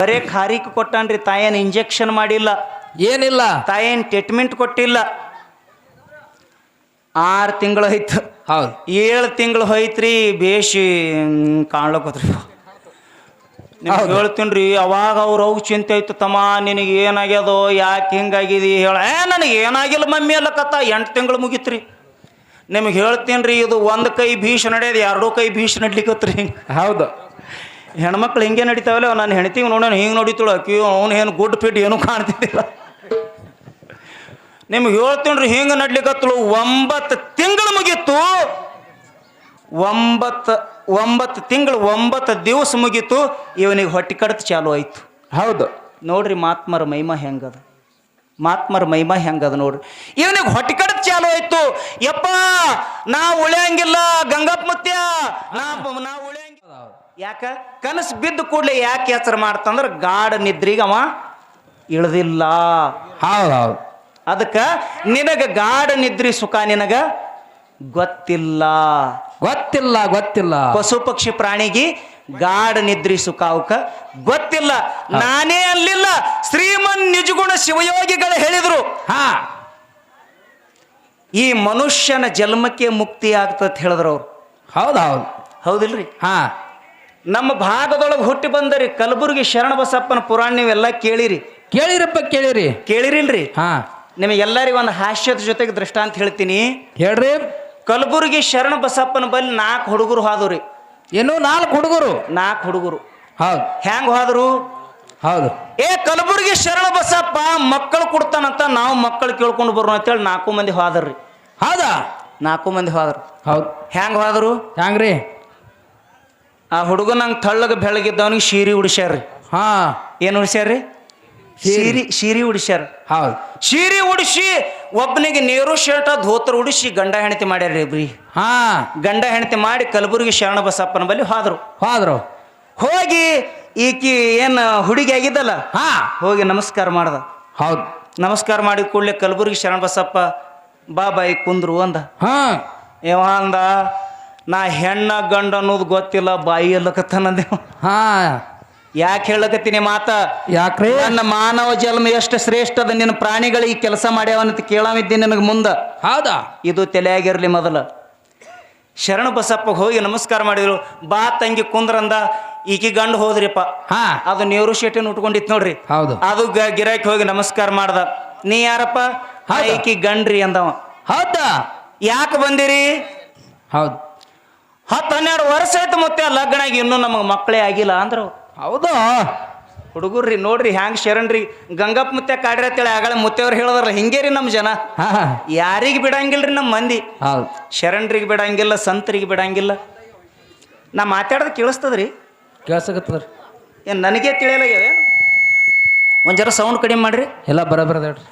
ಬರೇ ಖಾರಿಕ್ ಕೊಟ್ಟಾನ್ರಿ, ತಾಯೇನು ಇಂಜೆಕ್ಷನ್ ಮಾಡಿಲ್ಲ, ಏನಿಲ್ಲ, ತಾಯೇನು ಟ್ರೀಟ್ಮೆಂಟ್ ಕೊಟ್ಟಿಲ್ಲ. 6 ತಿಂಗಳು ಹೋಯ್ತು. ಹೌದು 7 ತಿಂಗಳು ಹೋಯ್ತ್ರಿ. ಬೇಷಿ ಕಾಣ್ಲಕ್ಕೋತ್ರಿ. ನಿಮ್ಗೆ ಹೇಳ್ತೀನಿ ಅವಾಗ ಅವ್ರಿಗೆ ಚಿಂತೆ ಆಯ್ತು. ತಮ್ಮ ನಿನಗೆ ಏನಾಗ್ಯದೋ, ಯಾಕೆ ಹಿಂಗಾಗಿದಿ ಹೇಳ. ನನಗೆ ಏನಾಗಿಲ್ಲ ಮಮ್ಮಿ ಎಲ್ಲ ಕತ್ತ. 8 ತಿಂಗಳು ಮುಗಿತ್ರಿ. ನಿಮ್ಗೆ ಹೇಳ್ತೀನಿ ರೀ, ಇದು 1 ಕೈ ಭೀಷ್ ನಡೆಯೋದು 2 ಕೈ ಭೀಷ್ ನಡ್ಲಿಕ್ಕತ್ರಿ. ಹೌದು. ಹೆಣ್ಮಕ್ಳು ಹಿಂಗೆ ನಡೀತಾವಲ್ಲ. ನಾನು ಹೆಣ್ತಿಗೆ ನೋಡೋಣ ಹಿಂಗೆ ನೋಡಿತಳು. ಅವನು ಏನು ಗುಡ್ ಫಿಟ್ ಏನೂ ಕಾಣ್ತಿದ್ದಿಲ್ಲ. ನಿಮ್ಗೆ ಹೇಳ್ತೀನಿ ರೀ, ಹಿಂಗೆ ನಡ್ಲಿಕ್ಕತ್ತಳು. 9 ತಿಂಗಳು ಮುಗೀತು. 9 ತಿಂಗಳು 9 ದಿವಸ ಮುಗೀತು. ಇವನಿಗೆ ಹೊಟ್ಟೆ ಕಡತ ಚಾಲು ಆಯ್ತು. ಹೌದು ನೋಡ್ರಿ ಮಾತ್ಮರ ಮಹಿಮಾ ಹೆಂಗದ, ಮಾತ್ಮರ ಮಹಿಮಾ ಹೆಂಗದ ನೋಡ್ರಿ. ಇವನಿಗೆ ಹೊಟ್ಟೆ ಕಡತ ಚಾಲು ಆಯ್ತು. ಯಪ್ಪ ನಾ ಉಳಿಯಂಗಿಲ್ಲ ಗಂಗಪ್ಪ ಮುತ್ಯ, ನಾ ಉಳಿಯಂಗಿಲ್ಲ. ಯಾಕ ಕನಸು ಬಿದ್ದು ಕೂಡಲೇ ಯಾಕೆ ಎಚ್ಚರ ಮಾಡ್ತಂದ್ರೆ ಗಾಢ ನಿದ್ರಿಗೆ ಅವ ಇಳ್ದಿಲ್ಲ. ಹೌದು ಹೌದು. ಅದಕ್ಕೆ ನಿನಗ ಗಾಢ ನಿದ್ರಿ ಸುಖ ನಿನಗ ಗೊತ್ತಿಲ್ಲ. ಗೊತ್ತಿಲ್ಲ ಗೊತ್ತಿಲ್ಲ. ಪಶು ಪಕ್ಷಿ ಪ್ರಾಣಿಗೆ ಗಾಢ ನಿದ್ರಿ ಸುಖ ಅವಕ್ಕ ಗೊತ್ತಿಲ್ಲ. ನಾನೇ ಅಲ್ಲಿಲ್ಲ, ಶ್ರೀಮನ್ ನಿಜಗುಣ ಶಿವಯೋಗಿಗಳು ಹೇಳಿದ್ರು. ಹಾ, ಈ ಮನುಷ್ಯನ ಜನ್ಮಕ್ಕೆ ಮುಕ್ತಿ ಆಗ್ತದೆ ಹೇಳಿದ್ರು ಅವ್ರು. ಹೌದು ಹೌದು. ಹೌದಿಲ್ರಿ? ಹಾ, ನಮ್ಮ ಭಾಗದೊಳಗೆ ಹುಟ್ಟಿ ಬಂದರಿ ಕಲಬುರಗಿ ಶರಣ ಬಸಪ್ಪನ ಪುರಾಣ ನೀವೆಲ್ಲ ಕೇಳಿರಿ. ಕೇಳಿರಪ್ಪ ಕೇಳಿರಿ. ಕೇಳಿರಿಲ್ರಿ? ಹಾ, ನಿಮಗೆಲ್ಲರಿಗೂ ಒಂದು ಹಾಸ್ಯದ ಜೊತೆಗೆ ದೃಷ್ಟಾಂತ ಹೇಳ್ತೀನಿ. ಹೇಳ್ರಿ. ಕಲಬುರಗಿ ಶರಣ ಬಸಪ್ಪನ ಬಲ್ಲಿ 4 ಹುಡುಗರು ಹಾದ್ರಿ. ಏನು 4 ಹುಡುಗರು? 4 ಹುಡುಗರು. ಹೌದು. ಹೆಂಗ್ ಹೋದ್ರು? ಹೌದು. ಕಲಬುರಗಿ ಶರಣ ಬಸಪ್ಪ ಮಕ್ಕಳು ಕೊಡ್ತಾನಂತ ನಾವು ಮಕ್ಕಳು ಕೇಳ್ಕೊಂಡು ಬರೋಣ ಅಂತೇಳಿ 4 ಮಂದಿ ಹೋದ್ರಿ. ಹೌದಾ? 4 ಮಂದಿ ಹೋದ್ರು. ಹೌದು. ಹೆಂಗ್ ಹೋದ್ರು? ಹ್ಯಾಂಗ್ರಿ? ಆ ಹುಡುಗ ನಂಗೆ ತಳ್ಳಗ ಬೆಳಗಿದ್ದವನಿಗೆ ಶೀರಿ ಉಡಿಸ್ಯಾರ್ರಿ. ಹಾ, ಏನು ಉಡಿಸ್ಯಾರ್ರಿ? ಶೀರಿ ಉಡಿಸ್ಯಾರ. ಹೌದು. ಶೀರಿ ಉಡಿಸಿ ಒಬ್ಬನಿಗೆ ನೇರು ಶರ್ಟ ಧೋತ್ರ ಉಡಿಸಿ ಗಂಡ ಹೆಂಡತಿ ಮಾಡ್ಯಾರ್ರಿ ಇಬ್ರಿ. ಹಾ, ಗಂಡ ಹೆಂಡತಿ ಮಾಡಿ ಕಲಬುರಗಿ ಶರಣ ಬಸಪ್ಪನ ಬಲ್ಲಿ ಹೋದ್ರು. ಹೋಗಿ ಈಕಿ ಏನು ಹುಡುಗಿ ಆಗಿದ್ದಲ್ಲ, ಹಾ, ಹೋಗಿ ನಮಸ್ಕಾರ ಮಾಡ್ದ. ಹೌದು. ನಮಸ್ಕಾರ ಮಾಡಿದ ಕೂಡಲೇ ಕಲಬುರಗಿ ಶರಣ ಬಸಪ್ಪ ಬಾಯಿ ಕುಂದ್ರು ಅಂದ. ಹಾ, ಇವ ಅಂದ, ನಾ ಹೆಣ್ಣ ಗಂಡ ಅನ್ನೋದು ಗೊತ್ತಿಲ್ಲ, ಬಾಯಿ ಎಲ್ಲಕತ್ತನಂದೆ. ಹಾ, ಯಾಕೆ ಹೇಳಕತ್ತೀನಿ ಮಾತ? ಯಾಕ್ರಿ? ನನ್ನ ಮಾನವ ಜನ್ಮ ಎಷ್ಟು ಶ್ರೇಷ್ಠ ಅದ, ನಿನ್ನ ಪ್ರಾಣಿಗಳಿಗೆ ಕೆಲಸ ಮಾಡ್ಯಾವನಂತ ಕೇಳಾಮಿದ್ದೀನಿ ನನಗೆ ಮುಂದೆ. ಹೌದಾ? ಇದು ತಲೆಯಾಗಿರ್ಲಿ ಮೊದಲ. ಶರಣ ಬಸಪ್ಪ ಹೋಗಿ ನಮಸ್ಕಾರ ಮಾಡಿದ್ರು. ಬಾ ತಂಗಿ ಕುಂದ್ರಂದ. ಈಕಿ ಗಂಡು ಹೋದ್ರಿಪ್ಪ. ಹಾ, ಅದು ನೇರು ಶೆಟ್ಟಿನ ಉಟ್ಕೊಂಡಿತ್ತು ನೋಡ್ರಿ. ಹೌದು. ಅದು ಗಿರಾಕಿ ಹೋಗಿ ನಮಸ್ಕಾರ ಮಾಡ್ದ. ನೀ ಯಾರಪ್ಪ? ಈಕಿ ಗಂಡ್ರಿ ಅಂದವ. ಹೌದಾ? ಯಾಕೆ ಬಂದಿರಿ? ಹೌದು. 10-12 ವರ್ಷ ಆಯ್ತು ಮತ್ತೆ ಲಗ್ನ ಆಗಿ ಇನ್ನೂ ನಮಗೆ ಮಕ್ಕಳೇ ಆಗಿಲ್ಲ ಅಂದ್ರು. ಹೌದಾ? ಹುಡುಗರ್ರಿ ನೋಡ್ರಿ ಹ್ಯಾಂಗ ಶರಣ್ರಿ ಗಂಗಪ್ಪ ಮುತ್ಯ ಕಾಡ್ರಿ ಅಂತೇಳಿ ಆಗಳ ಮುತ್ತೆಯವ್ರು ಹೇಳಿದ್ರಲ್ಲ, ಹಿಂಗೇ ರೀ ನಮ್ಮ ಜನ. ಯಾರಿಗೆ ಬಿಡಂಗಿಲ್ರಿ ನಮ್ಮ ಮಂದಿ. ಹೌದು. ಶರಣ್ರಿಗೆ ಬಿಡಂಗಿಲ್ಲ, ಸಂತರಿಗೆ ಬಿಡಂಗಿಲ್ಲ. ನಾ ಮಾತಾಡೋದು ಕೇಳಿಸ್ತದ್ರಿ? ಕೇಳಿಸಕತ್ತದ್ರಿ. ಏನು ನನಗೆ ತಿಳಿಯಲ್ಲ. ಒಂದು ಜರ ಸೌಂಡ್ ಕಡಿಮೆ ಮಾಡ್ರಿ. ಎಲ್ಲ ಬರಬರದ್ರಿ.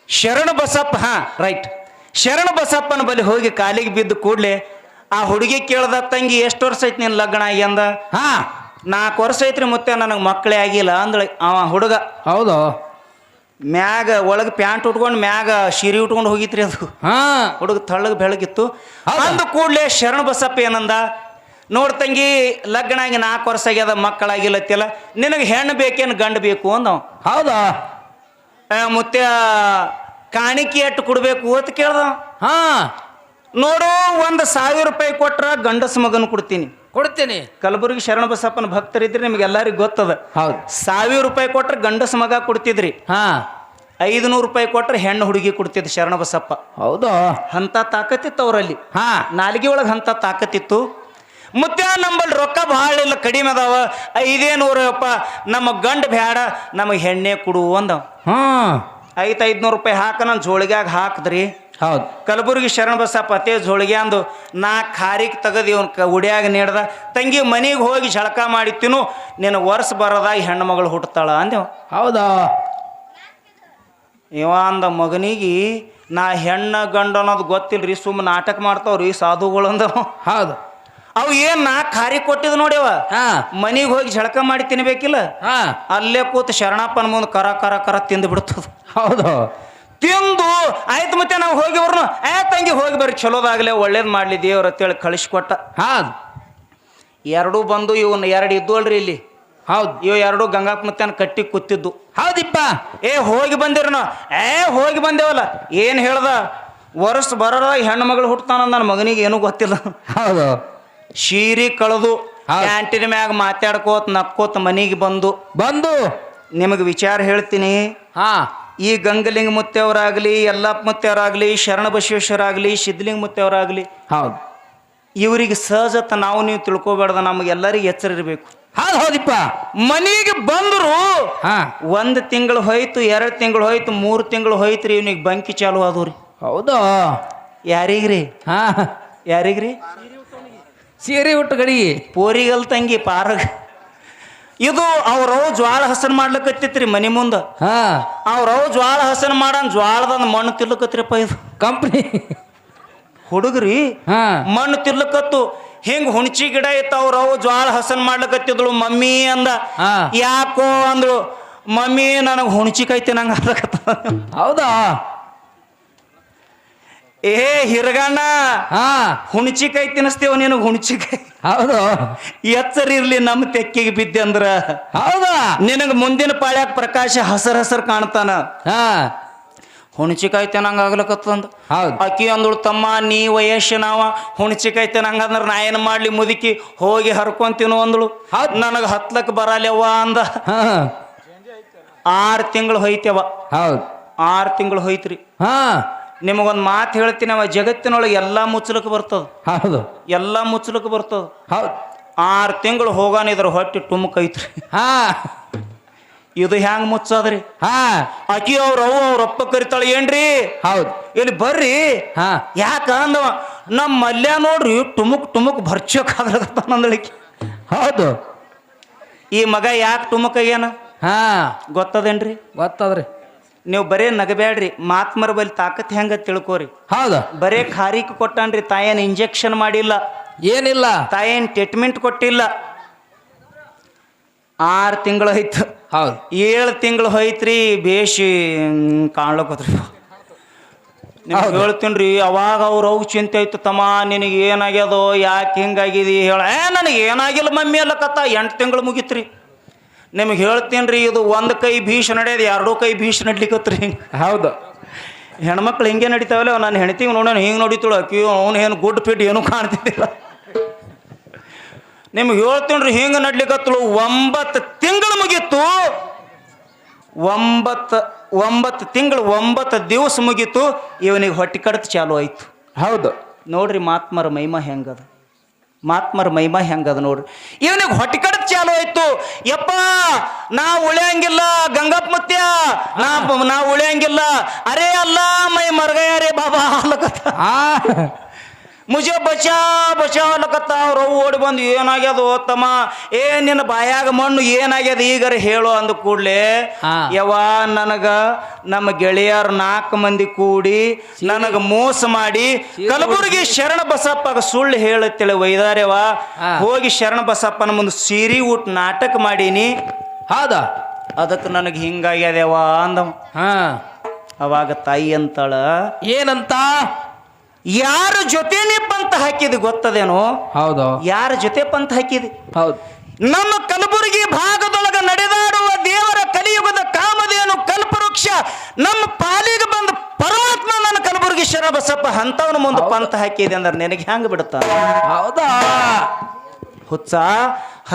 ಶರಣ ಬಸಪ್ಪ, ಹಾ ರೈಟ್, ಶರಣ ಬಸಪ್ಪನ ಬಳಿ ಹೋಗಿ ಕಾಲಿಗೆ ಬಿದ್ದು ಕೂಡಲೇ ಆ ಹುಡುಗಿ ಕೇಳ್ದ, ತಂಗಿ ಎಷ್ಟು ವರ್ಷ ಐತಿ ನೀನು ಲಗ್ನ ಆಗಿ ಅಂದ. ಹಾ, 4 ವರ್ಷ ಐತ್ರಿ ಮುತ್ತೆ, ನನಗೆ ಮಕ್ಕಳೇ ಆಗಿಲ್ಲ ಅಂದಳ ಅವ ಹುಡುಗ. ಹೌದು. ಮ್ಯಾಗ ಒಳಗೆ ಪ್ಯಾಂಟ್ ಉಟ್ಕೊಂಡು ಮ್ಯಾಗ ಸೀರೆ ಉಟ್ಕೊಂಡು ಹೋಗಿತ್ರಿ ಅದು. ಹಾ, ಹುಡುಗ ತಳ್ಳಗೆ ಬೆಳಗಿತ್ತು. ಅಂದ ಕೂಡಲೇ ಶರಣ ಬಸಪ್ಪ ಏನಂದ, ನೋಡ್ ತಂಗಿ ಲಗ್ನ ಆಗಿ 4 ವರ್ಷ ಆಗ್ಯದ, ಮಕ್ಕಳಾಗಿಲ್ಲತ್ತಿಲ್ಲ, ನಿನಗೆ ಹೆಣ್ಣು ಬೇಕೇನು ಗಂಡು ಬೇಕು ಅಂದವ. ಹೌದಾ? ಮುತ್ಯ ಕಾಣಿಕೆ ಎಷ್ಟು ಕೊಡ್ಬೇಕು ಅಂತ ಕೇಳ್ದ. ಹಾ, ನೋಡು 1,000 ರೂಪಾಯಿ ಕೊಟ್ರ ಗಂಡಸ ಮಗನ ಕೊಡ್ತೀನಿ. ಕೊಡ್ತೀನಿ. ಕಲಬುರಗಿ ಶರಣ ಬಸಪ್ಪನ ಭಕ್ತರಿದ್ರಿ, ನಿಮ್ಗೆ ಎಲ್ಲರಿಗೂ ಗೊತ್ತದ. ಹೌದು. 1,000 ರೂಪಾಯಿ ಕೊಟ್ರೆ ಗಂಡಸ ಮಗ ಕೊಡ್ತಿದ್ರಿ. ಹಾ, 500 ರೂಪಾಯಿ ಕೊಟ್ರೆ ಹೆಣ್ಣು ಹುಡುಗಿ ಕೊಡ್ತಿದ್ ಶರಣ ಬಸಪ್ಪ. ಹೌದಾ? ಅಂತ ತಾಕತ್ತಿತ್ತು ಅವರಲ್ಲಿ. ಹಾ, ನಾಲ್ಗೆ ಒಳಗೆ ಅಂತ ತಾಕತ್ತಿತ್ತು. ಮುತ್ಯ ನಂಬಲ್ಲಿ ರೊಕ್ಕ ಭಾಳ ಇಲ್ಲ, ಕಡಿಮೆ ಅದಾವ, 500 ನಮ್ಮ ಗಂಡು ಬ್ಯಾಡ, ನಮಗೆ ಹೆಣ್ಣೆ ಕೊಡು ಅಂದವ. ಹಾ, 500 ರೂಪಾಯಿ ಹಾಕ ನನ್ನ ಜೋಳಿಗ್ಯಾಗ ಹಾಕಿದ್ರಿ. ಹೌದು. ಕಲಬುರಗಿ ಶರಣ ಬಸಪ್ಪ ಅತೇ ಜೋಳಿಗೆ ಅಂದು 4 ಖಾರಿಗೆ ತೆಗದು ಇವನು ಉಡಿಯಾಗ ನೀಡ್ದ. ತಂಗಿ ಮನೆಗೆ ಹೋಗಿ ಝಳಕ ಮಾಡಿತ್ತಿನು, ನಿನ್ನ ವರ್ಷ ಬರೋದಾಗ ಹೆಣ್ಣು ಮಗಳು ಹುಟ್ಟುತ್ತಾಳ ಅಂದೇವ. ಹೌದಾ? ಇವ ಅಂದ ಮಗನಿಗೆ ನಾ ಹೆಣ್ಣ ಗಂಡ ಅನ್ನೋದು ಗೊತ್ತಿಲ್ರಿ, ಸುಮ್ಮನೆ ನಾಟಕ ಮಾಡ್ತಾವ್ರಿ ಸಾಧುಗಳು ಅಂದವ. ಹೌದು. ಅವು ಏನು 4 ಖಾರಿ ಕೊಟ್ಟಿದ್ ನೋಡ್ಯವ. ಹಾ, ಮನೆಗೆ ಹೋಗಿ ಝಳಕ ಮಾಡಿ ತಿನ್ಬೇಕಿಲ್ಲ, ಹಾ, ಅಲ್ಲೇ ಕೂತು ಶರಣಪ್ಪನ ಮುಂದೆ ಕರ ಕರ ಕರ ತಿಂದು ಬಿಡ್ತದ. ಹೌದು. ತಿಂದು ಆಯ್ತು ಮತ್ತೆ ನಾವು ಹೋಗಿ ಬರ್ನು, ತಂಗಿ ಹೋಗಿ ಬರ್ರಿ, ಚಲೋದಾಗಲೇ ಒಳ್ಳೇದು ಮಾಡಲಿ ದೇವ್ರ ಅಂತೇಳಿ ಕಳಿಸ್ಕೊಟ್ಟ. ಹೌದು. 2 ಬಂದು ಇವನು 2 ಇದ್ದು ಅಲ್ರಿ ಇಲ್ಲಿ. ಹೌದು ಇವು ಎರಡು ಗಂಗಾಪ್ ಮುತ್ಯಾನ ಕಟ್ಟಿ ಕೂತಿದ್ದು. ಹೌದಿಪ್ಪ. ಹೋಗಿ ಬಂದಿರನ ಹೋಗಿ ಬಂದೇವಲ್ಲ ಏನ್ ಹೇಳ್ದ ವರ್ಷ ಬರೋದ ಹೆಣ್ಣು ಮಗಳು ಹುಟ್ತಾನ ನನ್ನ ಮಗನಿಗೆ ಏನೂ ಗೊತ್ತಿಲ್ಲ. ಹೌದು ಶೀರಿ ಕಳೆದು ಕ್ಯಾಂಟೀನ್ ಮ್ಯಾಗ ಮಾತಾಡ್ಕೋತ ನಕ್ಕೋತ ಮನೆಗೆ ಬಂದು ನಿಮಗೆ ವಿಚಾರ ಹೇಳ್ತೀನಿ. ಹಾ ಈ ಗಂಗಲಿಂಗ ಮುತ್ತೆಯವರಾಗಲಿ ಯಲ್ಲಪ್ಪ ಮುತ್ತೆಯವರಾಗಲಿ ಶರಣ ಬಸವೇಶ್ವರಾಗಲಿ ಸಿದ್ಧಲಿಂಗ ಮುತ್ತೆಯವರಾಗಲಿ ಹೌದು ಇವರಿಗೆ ಸಹಜತ ನಾವು ನೀವು ತಿಳ್ಕೊಬೇಡ್ದ ನಮಗೆಲ್ಲರಿಗೆ ಎಚ್ಚರ ಇರಬೇಕು. ಹೌದಿಪ್ಪ. ಮನೆಗೆ ಬಂದರು ಹಾ 1 ತಿಂಗಳು ಹೋಯ್ತು 2 ತಿಂಗಳು ಹೋಯ್ತು 3 ತಿಂಗಳು ಹೋಯ್ತ್ರಿ ಇವನಿಗೆ ಬಂಕಿ ಚಾಲು ಆದವ್ರಿ. ಹೌದು ಯಾರಿಗ್ರಿ ಹಾ ಯಾರಿಗ್ರಿ ಸೀರೆ ಉಟ್ಟು ಗಡಿಗೆ ಪೋರಿಗಲ್ ತಂಗಿ ಪಾರಗ ಇದು ಅವ್ರವ್ ಜ್ವಾಳ ಹಸನ್ ಮಾಡ್ಲಿಕ್ಕತ್ತಿತ್ರಿ ಮನಿ ಮುಂದ. ಹಾ ಅವ್ರವ್ ಜ್ವಾಳ ಹಸನ್ ಮಾಡನ್ ಜ್ವಾಳದಂದ ಮಣ್ಣು ತಿರ್ಲಕತ್ರಿಪ್ಪ ಇದು ಕಂಪ್ನಿ ಹುಡುಗ್ರಿ ಹಾ ಮಣ್ಣು ತಿರ್ಲಕತ್ತು ಹಿಂಗ್ ಹುಣಚಿ ಗಿಡ ಇತ್ತು ಅವ್ರವ್ ಜ್ವಾಳ ಹಸನ್ ಮಾಡ್ಲಿಕತ್ತಿದ್ಳು. ಮಮ್ಮಿ ಅಂದ ಹಾ ಯಾಕೋ ಅಂದ್ರು ಮಮ್ಮಿ ನನಗೆ ಹುಣಚಿಕಾಯಿ ತಿನ್ನಂಗ ಆಗ್ಲಕತ್ತ. ಹೌದಾ ಹಿರಗಣ್ಣ ಹಾ ಹುಣಚಿಕಾಯಿ ತಿನ್ನಿಸ್ತೇವ ನಿನಗೆ ಹುಣಚಿಕಾಯಿ ಹೌದು ಎಚ್ಚರ ಇರ್ಲಿ ನಮ್ಮ ತೆಕ್ಕಿಗೆ ಬಿದ್ದೆ ಅಂದ್ರ ಹೌದಾ ನಿನಗೆ ಮುಂದಿನ ಪಾಳ್ಯಾಕ ಪ್ರಕಾಶ ಹಸರ್ ಕಾಣ್ತಾನ. ಹಾ ಹುಣಚಿಕಾಯಿ ತಿನ್ನಂಗ ಆಗ್ಲಕತ್ತಂದ. ಹೌದು ಅಕ್ಕಿ ಅಂದಳು ತಮ್ಮ ನೀ ವಯಸ್ಸಿನವ ಹುಣಚಿಕಾಯಿ ತಿನ್ನಂಗ ಅಂದ್ರೆ ನಾ ಏನು ಮಾಡ್ಲಿ ಮುದುಕಿ ಹೋಗಿ ಹರ್ಕೊಂತೀನು ಅಂದಳು. ನನಗೆ ಹತ್ಲಕ್ಕೆ ಬರಲ್ಯವ್ವ ಅಂದ. ಹಾ 6 ತಿಂಗಳು ಹೋಯ್ತವ. ಹೌದು 6 ತಿಂಗಳು ಹೋಯ್ತ್ರಿ. ಹಾ ನಿಮಗೊಂದು ಮಾತು ಹೇಳ್ತೀನಿ ಅವ ಜಗತ್ತಿನೊಳಗೆ ಎಲ್ಲ ಮುಚ್ಚಲಕ್ಕೆ ಬರ್ತದ. ಹೌದು ಎಲ್ಲ ಮುಚ್ಚಲಕ್ಕೆ ಬರ್ತದ. ಹೌದು 6 ತಿಂಗಳು ಹೋಗಾನ ಇದ್ರ ಹೊಟ್ಟೆ ಟುಮಕ್ ಐತ್ರಿ. ಹಾ ಇದು ಹ್ಯಾಂಗ ಮುಚ್ಚದ್ರಿ. ಹಾ ಅಕ್ಕಿ ಅವ್ರಪ್ಪ ಕರಿತಾಳೆ ಏನ್ರಿ ಹೌದು ಇಲ್ಲಿ ಬರ್ರಿ ಹಾ ಯಾಕ ಅಂದವ ನಮ್ಮ ಮಲ್ಯ ನೋಡ್ರಿ ಟುಮುಕ್ ಭರ್ಚಕ್ಕಾಗ್ಲಕತ್ತಂದಳಿಕೆ. ಹೌದು ಈ ಮಗ ಯಾಕೆ ಟುಮಕ್ ಆಗ್ಯಾನ ಹಾ ಗೊತ್ತದೇನ್ರಿ? ಗೊತ್ತದ್ರಿ. ನೀವು ಬರೇ ನಗಬ್ಯಾಡ್ರಿ ಮಾತ್ಮರ ಬಲ್ಲಿ ತಾಕತ್ ಹೆಂಗ ತಿಳ್ಕೋರಿ. ಹೌದು ಬರೇ ಖಾರಿಕ್ ಕೊಟ್ಟಾನ್ರಿ ತಾಯೇನ್ ಇಂಜೆಕ್ಷನ್ ಮಾಡಿಲ್ಲ ಏನಿಲ್ಲ ತಾಯೇನ್ ಟ್ರೀಟ್ಮೆಂಟ್ ಕೊಟ್ಟಿಲ್ಲ. 6 ತಿಂಗಳು ಹೋಯ್ತು. ಹೌದು 7 ತಿಂಗಳು ಹೋಯ್ತ್ರಿ ಬೇಷಿ ಕಾಣ್ಲಕತ್ರಿ. ನಿಮ್ಗೆ ಹೇಳ್ತೀನಿ ಅವಾಗ ಅವ್ರವ್ ಚಿಂತೆ ಆಯ್ತು ತಮ್ಮ ನಿನಗೆ ಏನಾಗ್ಯದೋ ಯಾಕೆ ಹಿಂಗಾಗಿದಿ ಹೇಳ ನನಗೆ ಏನಾಗಿಲ್ಲ ಮಮ್ಮಿ ಅಲ್ಲಕತ್ತ 8 ತಿಂಗಳು ಮುಗಿತ್ರಿ. ನಿಮ್ಗೆ ಹೇಳ್ತೀನಿ ಇದು 1 ಕೈ ಭೀಷ್ ನಡೆಯೋದು 2 ಕೈ ಭೀಷ್ ನಡ್ಲಿಕ್ಕತ್ರಿ. ಹೌದು ಹೆಣ್ಮಕ್ಳು ಹಿಂಗೆ ನಡೀತಾವಲ್ಲ ನಾನು ಹೆಣ್ತೀವಿ ನೋಡೋಣ ಹಿಂಗೆ ನೋಡಿತಳು ಅಕ್ಕಿ ಅವನು ಏನು ಗುಡ್ ಫಿಟ್ ಏನೂ ಕಾಣ್ತಿದ್ದಿಲ್ಲ. ನಿಮ್ಗೆ ಹೇಳ್ತೀನಿ ಹಿಂಗೆ ನಡ್ಲಿಕ್ಕತ್ತಳು 9 ತಿಂಗಳು ಮುಗೀತು. 9 ತಿಂಗಳು 9 ದಿವಸ ಮುಗೀತು. ಇವನಿಗೆ ಹೊಟ್ಟೆ ಕಡತ ಚಾಲು ಆಯ್ತು. ಹೌದು ನೋಡ್ರಿ ಮಾತ್ಮರ ಮಹಿಮಾ ಹೆಂಗದ. ಮಾತ್ಮರ ಮಹಿಮಾ ಹೆಂಗದ ನೋಡ್ರಿ. ಇವನಿಗೆ ಹೊಟ್ಟೆ ಕಡತ ಚಾಲು ಆಯ್ತು. ಯಪ್ಪ ನಾ ಉಳಿಯಂಗಿಲ್ಲ ಗಂಗಪ್ಪ ಮುತ್ಯ ನಾ ಉಳಿಯಂಗಿಲ್ಲ. ಅರೇ ಅಲ್ಲ ಮೈ ಮರ್ಗಯ ರೇ ಬಾಬಾ ಅಲ್ಲಕತ್ತ ಮುಜೆ ಬಚಾ ಅಲ್ಲಕತ್ತ. ಅವ್ರು ಓಡಿ ಬಂದು ಏನಾಗ್ಯದ ತಮ್ಮ ನಿನ್ನ ಬಾಯಾಗ ಮಣ್ಣು ಏನಾಗ್ಯದ ಈಗರ ಹೇಳು ಅಂದ ಕೂಡ್ಲೆ ಯವ್ವ ನನಗ ನಮ್ಮ ಗೆಳೆಯರು 4 ಮಂದಿ ಕೂಡಿ ನನಗ ಮೋಸ ಮಾಡಿ ಕಲಬುರಗಿ ಶರಣ ಬಸಪ್ಪಗ ಸುಳ್ಳು ಹೇಳತ್ತೇಳಿ ಒಯ್ದಾರೆವ. ಹೋಗಿ ಶರಣ ಬಸಪ್ಪನ ಮುಂದೆ ಸೀರಿ ಊಟ ನಾಟಕ ಮಾಡೀನಿ. ಹೌದಾ ಅದಕ್ಕೆ ನನಗೆ ಹಿಂಗಾಗ್ಯದವ ಅಂದವ. ಅವಾಗ ತಾಯಿ ಅಂತಾಳ ಏನಂತ ಯಾರ ಜೊತೆ ನೀ ಪಂತ ಹಾಕಿದಿ ಗೊತ್ತದೇನೋ. ಹೌದು ಯಾರ ಜೊತೆ ಪಂತ ಹಾಕಿದಿ. ಹೌದು ನಮ್ಮ ಕಲಬುರಗಿ ಭಾಗದೊಳಗ ನಡೆದಾಡುವ ದೇವರ ಕಲಿಯುಗದ ಕಾಮಧೇನು ಕಲ್ಪವೃಕ್ಷ ನಮ್ಮ ಪಾಲಿಗೆ ಬಂದ ಪರಮಾತ್ಮ ನನ್ನ ಕಲಬುರಗಿ ಶರಣ ಬಸಪ್ಪ ಅಂತವನ ಮುಂದೆ ಪಂತ ಹಾಕಿದೆ ಅಂದ್ರೆ ನಿನಗೆ ಹೆಂಗ ಬಿಡುತ್ತ. ಹೌದಾ ಹುಚ್ಚ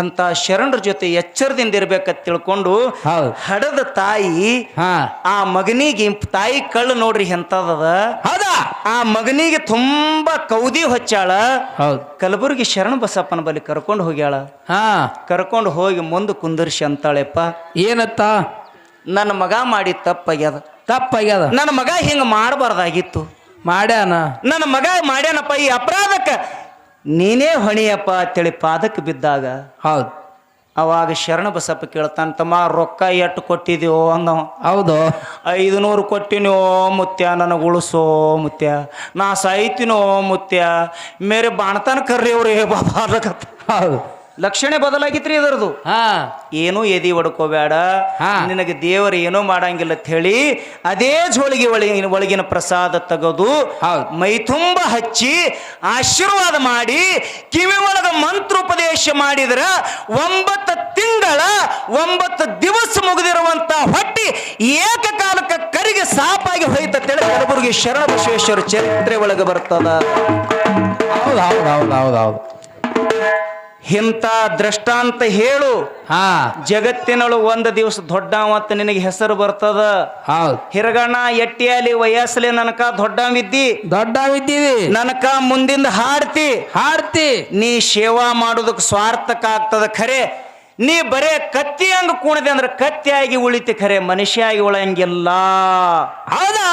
ಅಂತ ಶರಣರ ಜೊತೆ ಎಚ್ಚರದಿಂದ ಇರ್ಬೇಕಂತ ತಿಳ್ಕೊಂಡು ಹಡದ ತಾಯಿ ಆ ಮಗನಿಗೆ ತಾಯಿ ಕಳ್ಳು ನೋಡ್ರಿ ಎಂತದ. ಹೌದಾ ಆ ಮಗನಿಗೆ ತುಂಬಾ ಕೌದಿ ಹೊಚ್ಚಾಳ. ಕಲಬುರಗಿ ಶರಣ ಬಸಪ್ಪನ ಬಳಿ ಕರ್ಕೊಂಡು ಹೋಗ್ಯಾಳ. ಕರ್ಕೊಂಡು ಹೋಗಿ ಮುಂದೆ ಕುಂದರ್ಸಿ ಅಂತಾಳೆಪ್ಪ ಏನತ್ತ ನನ್ನ ಮಗ ಮಾಡಿ ತಪ್ಪಾಗ್ಯದ ನನ್ನ ಮಗ ಹಿಂಗ ಮಾಡಬಾರ್ದಾಗಿತ್ತು ಮಾಡ್ಯಾನ. ನನ್ನ ಮಗ ಮಾಡ್ಯಾನಪ್ಪ ಈ ಅಪರಾಧಕ್ಕೆ ನೀನೇ ಹೊಣಿಯಪ್ಪ ಅಂತೇಳಿ ಪಾದಕ್ಕೆ ಬಿದ್ದಾಗ ಹೌದು ಅವಾಗ ಶರಣ ಬಸಪ್ಪ ಕೇಳ್ತಾನ ತಮ್ಮ ರೊಕ್ಕ ಎಷ್ಟು ಕೊಟ್ಟಿದ್ಯೋ ಅಂದವ. ಹೌದು 500 ಕೊಟ್ಟಿನೋ ಮುತ್ಯ ನನಗೆ ಉಳಿಸೋ ಮುತ್ಯ ನಾ ಸಾಯ್ತೀನೋ ಮುತ್ಯ ಮೇರೆ ಬಾಣತಾನ ಕರ್ರಿ ಅವ್ರಿ ಬಾಬಾ. ಹೌದು ಲಕ್ಷಣ ಬದಲಾಗಿತ್ರಿ ಇದರದು. ಹಾ ಏನೂ ಎದಿ ಹೊಡ್ಕೋಬೇಡ, ಹಾ. ನಿನಗೆ ದೇವರು ಏನೂ ಮಾಡಂಗಿಲ್ಲ ಅಂತ ಹೇಳಿ ಅದೇ ಜೋಳಿಗೆ ಒಳಗಿನ ಪ್ರಸಾದ ತೆಗೆದು ಹೌದು. ಮೈ ತುಂಬ ಹಚ್ಚಿ ಆಶೀರ್ವಾದ ಮಾಡಿ ಕಿವಿ ಒಳಗ ಮಂತ್ರೋಪದೇಶ ಮಾಡಿದ್ರ 9 ತಿಂಗಳ 9 ದಿವಸ ಮುಗಿದಿರುವಂತ ಹೊಟ್ಟಿ ಏಕಕಾಲಕ್ಕೆ ಕರಿಗೆ ಸಾಪಾಗಿ ಹೋಯ್ತೇಳಿ ಕಲಬುರಗಿ ಶರಣ ಬಸವೇಶ್ವರ ಚರಿತ್ರೆ ಒಳಗೆ ಬರ್ತದ. ಹೌದು ಹೌದು ಹೌದು ಹೌದು ಹೌದು. ಇಂಥ ದೃಷ್ಟಾಂತ ಹೇಳು, ಹಾ ಜಗತ್ತಿನಳು ಒಂದು ದಿವಸ ದೊಡ್ಡವತ್ತ ನಿನಗೆ ಹೆಸರು ಬರ್ತದ. ಹೌದು. ಹಿರಗಣ್ಣ ಎಟ್ಟಿಯಲ್ಲಿ ವಯಸ್ಸಲೆ ನನಕ ದೊಡ್ಡವಿದ್ದಿ, ದೊಡ್ಡ ಇದ್ದೀವಿ, ನನಕ ಮುಂದಿಂದ ಹಾಡ್ತಿ. ನೀ ಸೇವಾ ಮಾಡೋದಕ್ಕೆ ಸ್ವಾರ್ಥಕ ಆಗ್ತದ ಖರೆ. ನೀ ಬರೇ ಕತ್ತಿ ಹಂಗ ಕೂಣದೆ ಅಂದ್ರೆ ಕತ್ತಿಯಾಗಿ ಉಳಿತಿ ಖರೆ, ಮನುಷ್ಯಾಗಿ ಉಳಂಗಿಲ್ಲ. ಹೌದಾ?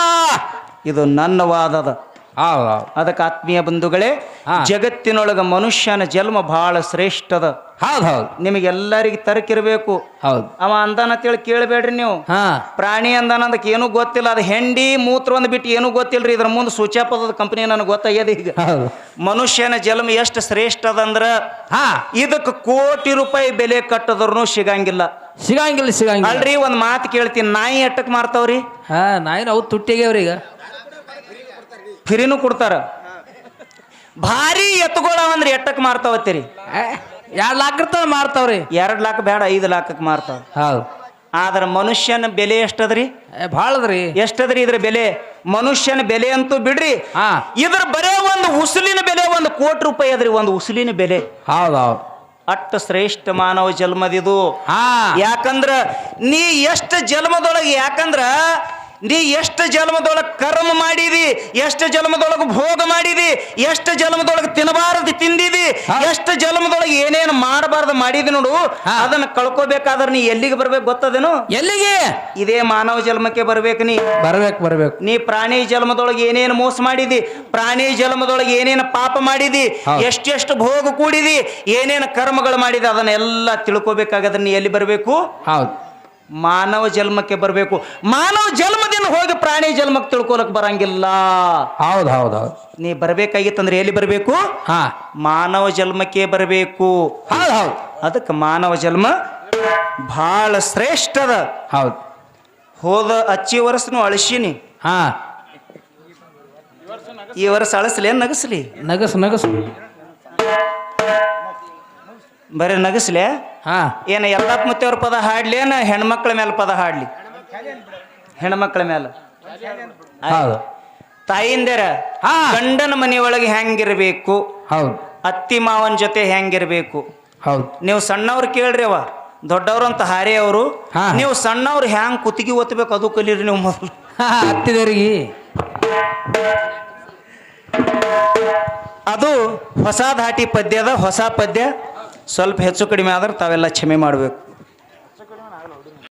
ಇದು ನನ್ನ ವಾದದ. ಹೌದು ಹೌದು ಅದಕ್ಕೆ ಆತ್ಮೀಯ ಬಂಧುಗಳೇ, ಜಗತ್ತಿನೊಳಗ ಮನುಷ್ಯನ ಜನ್ಮ ಬಹಳ ಶ್ರೇಷ್ಠದ. ಹೌದು ಹೌದು. ನಿಮಗೆಲ್ಲರಿಗೆ ತರಕಿರ್ಬೇಕು. ಹೌದು. ಅವ ಅಂದಾನಂತೇಳಿ ಕೇಳಬೇಡ್ರಿ ನೀವು. ಹಾ ಪ್ರಾಣಿ ಅಂದಾನಂದಕ್ಕೆ ಏನೂ ಗೊತ್ತಿಲ್ಲ, ಅದು ಹೆಂಡಿ ಮೂತ್ರ ಒಂದು ಬಿಟ್ಟು ಏನೂ ಗೊತ್ತಿಲ್ರಿ. ಇದ್ರ ಮುಂದೆ ಸೂಚ್ಯಾಪದ ಕಂಪನಿ ನನಗೆ ಗೊತ್ತಾಗ್ಯದ ಈಗ. ಹೌದು. ಮನುಷ್ಯನ ಜನ್ಮ ಎಷ್ಟು ಶ್ರೇಷ್ಠ ಅದಂದ್ರ ಹಾ ಇದಕ್ಕೆ ಕೋಟಿ ರೂಪಾಯಿ ಬೆಲೆ ಕಟ್ಟದ್ರೂ ಸಿಗಂಗಿಲ್ಲ. ಸಿಗಂಗಿಲ್ಲ. ಅಲ್ರಿ ಒಂದ್ ಮಾತು ಕೇಳ್ತೀನಿ, ನಾಯಿ ಎಟ್ಟಕ್ ಮಾರ್ತಾವ್ರಿ? ಹಾ ನಾಯಿನ ಅವು ತುಟ್ಟಿಗ್ಯಾವ್ರಿ ಈಗ. ಫ್ರೀನೂ ಕೊಡ್ತಾರ. ಭಾರಿ ಎತ್ತುಗೋಳ ಅಂದ್ರೆ ಎಟ್ಟಕ್ ಮಾರ್ತಾವತ್ತೀರಿ? 2 ಲಾಖ ಇರ್ತಾವ ಮಾರ್ತಾವ್ರಿ. 2 ಲಾಖ ಬೇಡ, 5 ಲಾಖಕ್ಕೆ ಮಾರ್ತಾವ. ಹೌದು. ಆದ್ರ ಮನುಷ್ಯನ ಬೆಲೆ ಎಷ್ಟದ್ರಿ? ಭಾಳದ್ರಿ. ಎಷ್ಟದ್ರಿ ಇದ್ರ ಬೆಲೆ? ಮನುಷ್ಯನ ಬೆಲೆ ಅಂತೂ ಬಿಡ್ರಿ, ಹಾ ಇದ್ರ ಬರೇ ಒಂದು ಉಸುಲಿನ ಬೆಲೆ 1 ಕೋಟಿ ರೂಪಾಯಿ ಅದ್ರಿ. ಒಂದು ಉಸುಲಿನ ಬೆಲೆ. ಹೌದು ಹೌದು. ಅಟ್ಟ ಶ್ರೇಷ್ಠ ಮಾನವ ಜನ್ಮದಿದು. ಹಾ ಯಾಕಂದ್ರ ನೀ ಎಷ್ಟು ಜನ್ಮದೊಳಗೆ, ಯಾಕಂದ್ರ ನೀ ಎಷ್ಟು ಜನ್ಮದೊಳಗೆ ಕರ್ಮ ಮಾಡಿದಿ, ಎಷ್ಟು ಜನ್ಮದೊಳಗೆ ಭೋಗ ಮಾಡಿದಿ, ಎಷ್ಟು ಜನ್ಮದೊಳಗೆ ತಿನ್ನಬಾರದು ತಿಂದಿದಿ, ಎಷ್ಟು ಜನ್ಮದೊಳಗೆ ಏನೇನು ಮಾಡಬಾರ್ದು ಮಾಡಿದಿ ನೋಡು. ಅದನ್ನ ಕಳ್ಕೋಬೇಕಾದ್ರೆ ನೀ ಎಲ್ಲಿಗೆ ಬರ್ಬೇಕು ಗೊತ್ತದೇನು? ಎಲ್ಲಿಗೆ? ಇದೇ ಮಾನವ ಜನ್ಮಕ್ಕೆ ಬರ್ಬೇಕು. ಬರ್ಬೇಕು. ನೀ ಪ್ರಾಣಿ ಜನ್ಮದೊಳಗೆ ಏನೇನು ಮೋಸ ಮಾಡಿದಿ, ಪ್ರಾಣಿ ಜನ್ಮದೊಳಗೆ ಏನೇನು ಪಾಪ ಮಾಡಿದಿ, ಎಷ್ಟೆಷ್ಟು ಭೋಗ ಕೂಡಿದಿ, ಏನೇನು ಕರ್ಮಗಳು ಮಾಡಿದಿ, ಅದನ್ನೆಲ್ಲ ತಿಳ್ಕೋಬೇಕಾಗದ್ರೆ ನೀ ಎಲ್ಲಿ ಬರಬೇಕು? ಹೌದು, ಮಾನವ ಜನ್ಮಕ್ಕೆ ಬರಬೇಕು. ಮಾನವ ಜನ್ಮದಿಂದ ಹೋಗಿ ಪ್ರಾಣಿ ಜನ್ಮಕ್ಕೆ ತಿಳ್ಕೊಳಕ್ ಬರಂಗಿಲ್ಲ. ಹೌದು ಹೌದು ಹೌದು. ನೀ ಬರ್ಬೇಕಾಗಿತ್ತಂದ್ರೆ ಎಲ್ಲಿ ಬರಬೇಕು? ಹಾ ಮಾನವ ಜನ್ಮಕ್ಕೆ ಬರಬೇಕು. ಹೌದು ಹೌದು. ಅದಕ್ಕೆ ಮಾನವ ಜನ್ಮ ಬಹಳ ಶ್ರೇಷ್ಠದ. ಹೌದು. ಹೋದ ಅಚ್ಚಿ ವರ್ಷನು ಅಳಿಸಿನಿ, ಹಾ ಈ ವರ್ಷ ಅಳಿಸ್ಲಿ ಏನ್ ನಗಸ್ಲಿ? ನಗಸು ಬರೀ ನಗಸ್ಲೆ? ಹಾ ಏನ ಯಲ್ಲಪ್ಪ ಮುತ್ತೇವ್ರ ಪದ ಹಾಡ್ಲಿ, ಏನ ಹೆಣ್ಮಕ್ಳ ಮೇಲೆ ಪದ ಹಾಡ್ಲಿ? ಹೆಣ್ಮಕ್ಳ ಮೇಲೆ. ಹೌದು. ತಾಯಿಂದರ ಗಂಡನ ಮನೆಯೊಳಗೆ ಹೆಂಗಿರ್ಬೇಕು, ಹೌದು, ಅತ್ತಿ ಮಾವನ ಜೊತೆ ಹೆಂಗಿರ್ಬೇಕು. ಹೌದು. ನೀವು ಸಣ್ಣವ್ರು ಕೇಳ್ರಿ, ಅವ ದೊಡ್ಡವ್ರು ಅಂತ ಹಾರೇ ಅವರು. ಹಾ. ನೀವು ಸಣ್ಣವ್ರು ಹ್ಯಾಂಗ್ ಕುತ್ತಿಗೆ ಒತ್ತಬೇಕು ಅದು ಕಲೀರಿ ನೀವು ಮೊದಲು. ಹತ್ತಿದವ್ರಿಗೆ ಅದು ಹೊಸ ಧಾಟಿ ಪದ್ಯದ ಹೊಸ ಪದ್ಯ. ಸ್ವಲ್ಪ ಹೆಚ್ಚು ಕಡಿಮೆ ಆದ್ರೆ ತಾವೆಲ್ಲ ಕ್ಷಮೆ ಮಾಡಬೇಕು.